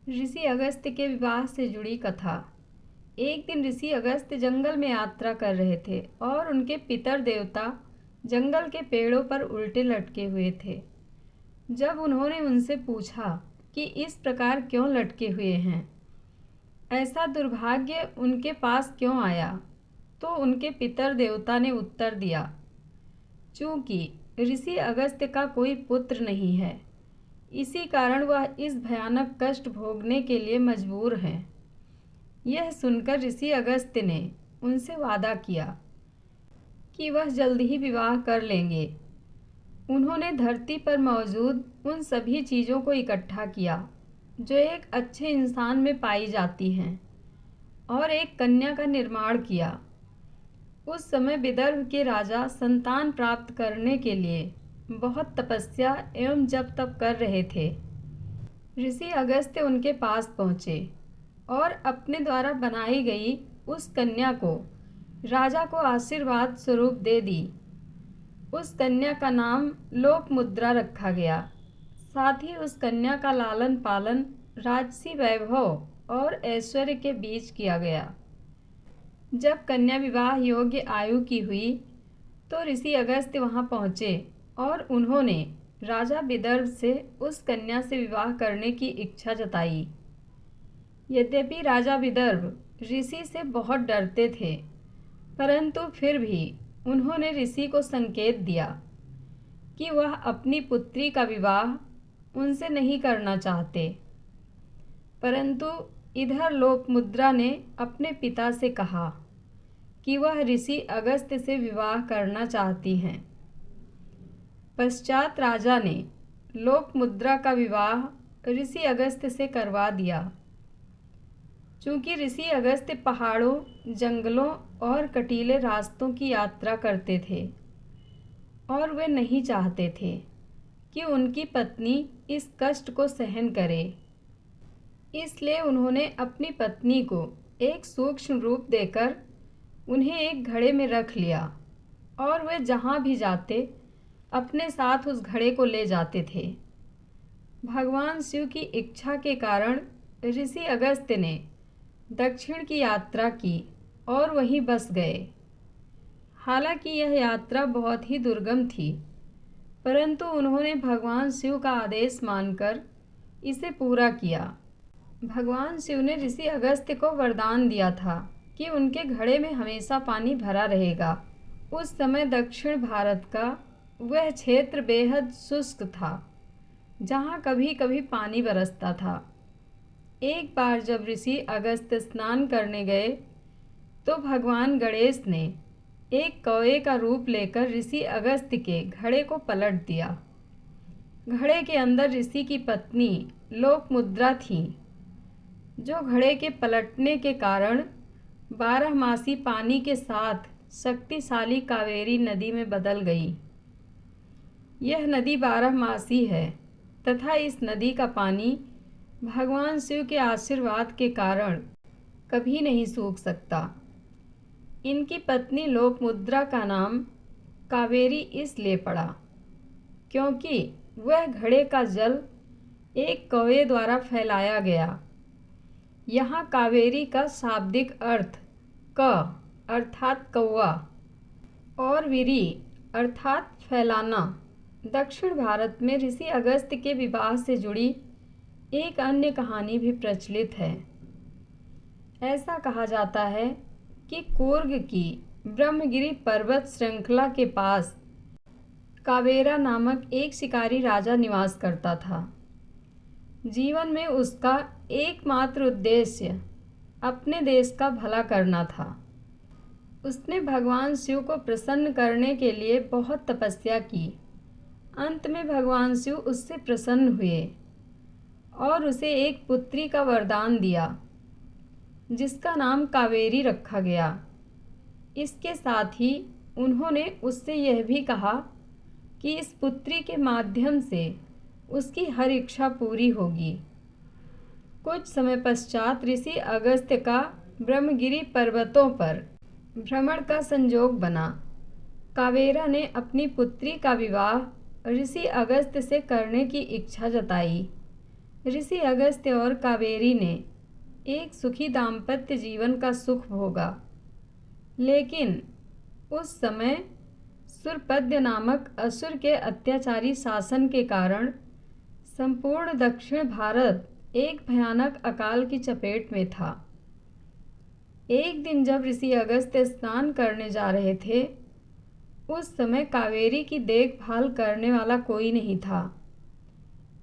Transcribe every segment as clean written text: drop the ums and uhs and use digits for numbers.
ऋषि अगस्त्य के विवाह से जुड़ी कथा। एक दिन ऋषि अगस्त्य जंगल में यात्रा कर रहे थे और उनके पितर देवता जंगल के पेड़ों पर उल्टे लटके हुए थे। जब उन्होंने उनसे पूछा कि इस प्रकार क्यों लटके हुए हैं, ऐसा दुर्भाग्य उनके पास क्यों आया, तो उनके पितर देवता ने उत्तर दिया, चूंकि ऋषि अगस्त्य का कोई पुत्र नहीं है, इसी कारण वह इस भयानक कष्ट भोगने के लिए मजबूर हैं। यह सुनकर ऋषि अगस्त्य ने उनसे वादा किया कि वह जल्द ही विवाह कर लेंगे। उन्होंने धरती पर मौजूद उन सभी चीज़ों को इकट्ठा किया जो एक अच्छे इंसान में पाई जाती हैं और एक कन्या का निर्माण किया। उस समय विदर्भ के राजा संतान प्राप्त करने के लिए बहुत तपस्या एवं जप तप कर रहे थे। ऋषि अगस्त्य उनके पास पहुँचे और अपने द्वारा बनाई गई उस कन्या को राजा को आशीर्वाद स्वरूप दे दी। उस कन्या का नाम लोकमुद्रा रखा गया। साथ ही उस कन्या का लालन पालन राजसी वैभव और ऐश्वर्य के बीच किया गया। जब कन्या विवाह योग्य आयु की हुई तो ऋषि अगस्त्य वहां पहुंचे और उन्होंने राजा विदर्भ से उस कन्या से विवाह करने की इच्छा जताई। यद्यपि राजा विदर्भ ऋषि से बहुत डरते थे, परंतु फिर भी उन्होंने ऋषि को संकेत दिया कि वह अपनी पुत्री का विवाह उनसे नहीं करना चाहते। परंतु इधर लोकमुद्रा ने अपने पिता से कहा कि वह ऋषि अगस्त्य से विवाह करना चाहती हैं। पश्चात राजा ने लोकमुद्रा का विवाह ऋषि अगस्त्य से करवा दिया। चूंकि ऋषि अगस्त्य पहाड़ों, जंगलों और कटीले रास्तों की यात्रा करते थे और वे नहीं चाहते थे कि उनकी पत्नी इस कष्ट को सहन करे, इसलिए उन्होंने अपनी पत्नी को एक सूक्ष्म रूप देकर उन्हें एक घड़े में रख लिया और वे जहाँ भी जाते अपने साथ उस घड़े को ले जाते थे। भगवान शिव की इच्छा के कारण ऋषि अगस्त्य ने दक्षिण की यात्रा की और वहीं बस गए। हालांकि यह यात्रा बहुत ही दुर्गम थी, परंतु उन्होंने भगवान शिव का आदेश मानकर इसे पूरा किया। भगवान शिव ने ऋषि अगस्त्य को वरदान दिया था कि उनके घड़े में हमेशा पानी भरा रहेगा। उस समय दक्षिण भारत का वह क्षेत्र बेहद शुष्क था, जहाँ कभी कभी पानी बरसता था। एक बार जब ऋषि अगस्त्य स्नान करने गए तो भगवान गणेश ने एक कौवे का रूप लेकर ऋषि अगस्त्य के घड़े को पलट दिया। घड़े के अंदर ऋषि की पत्नी लोकमुद्रा थी, जो घड़े के पलटने के कारण 12 मासी पानी के साथ शक्तिशाली कावेरी नदी में बदल गई। यह नदी 12 मासी है तथा इस नदी का पानी भगवान शिव के आशीर्वाद के कारण कभी नहीं सूख सकता। इनकी पत्नी लोकमुद्रा का नाम कावेरी इसलिए पड़ा क्योंकि वह घड़े का जल एक कौवे द्वारा फैलाया गया। यहाँ कावेरी का शाब्दिक अर्थ क अर्थात कौवा और विरी अर्थात फैलाना। दक्षिण भारत में ऋषि अगस्त्य के विवाह से जुड़ी एक अन्य कहानी भी प्रचलित है। ऐसा कहा जाता है कि कूर्ग की ब्रह्मगिरी पर्वत श्रृंखला के पास कावेरा नामक एक शिकारी राजा निवास करता था। जीवन में उसका एकमात्र उद्देश्य अपने देश का भला करना था। उसने भगवान शिव को प्रसन्न करने के लिए बहुत तपस्या की। अंत में भगवान शिव उससे प्रसन्न हुए और उसे एक पुत्री का वरदान दिया, जिसका नाम कावेरी रखा गया। इसके साथ ही उन्होंने उससे यह भी कहा कि इस पुत्री के माध्यम से उसकी हर इच्छा पूरी होगी। कुछ समय पश्चात ऋषि अगस्त्य का ब्रह्मगिरी पर्वतों पर भ्रमण का संयोग बना। कावेरा ने अपनी पुत्री का विवाह ऋषि अगस्त्य से करने की इच्छा जताई। ऋषि अगस्त्य और कावेरी ने एक सुखी दाम्पत्य जीवन का सुख भोगा, लेकिन उस समय सुरपद्य नामक असुर के अत्याचारी शासन के कारण संपूर्ण दक्षिण भारत एक भयानक अकाल की चपेट में था। एक दिन जब ऋषि अगस्त्य स्नान करने जा रहे थे, उस समय कावेरी की देखभाल करने वाला कोई नहीं था,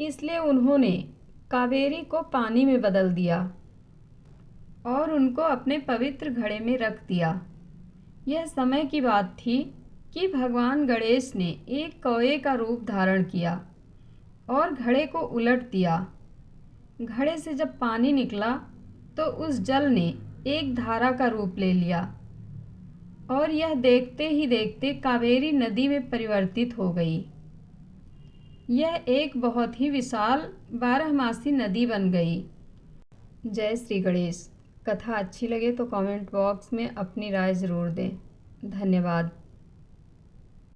इसलिए उन्होंने कावेरी को पानी में बदल दिया और उनको अपने पवित्र घड़े में रख दिया। यह समय की बात थी कि भगवान गणेश ने एक कौवे का रूप धारण किया और घड़े को उलट दिया। घड़े से जब पानी निकला तो उस जल ने एक धारा का रूप ले लिया और यह देखते ही देखते कावेरी नदी में परिवर्तित हो गई। यह एक बहुत ही विशाल 12मासी नदी बन गई। जय श्री गणेश। कथा अच्छी लगे तो कमेंट बॉक्स में अपनी राय ज़रूर दें। धन्यवाद।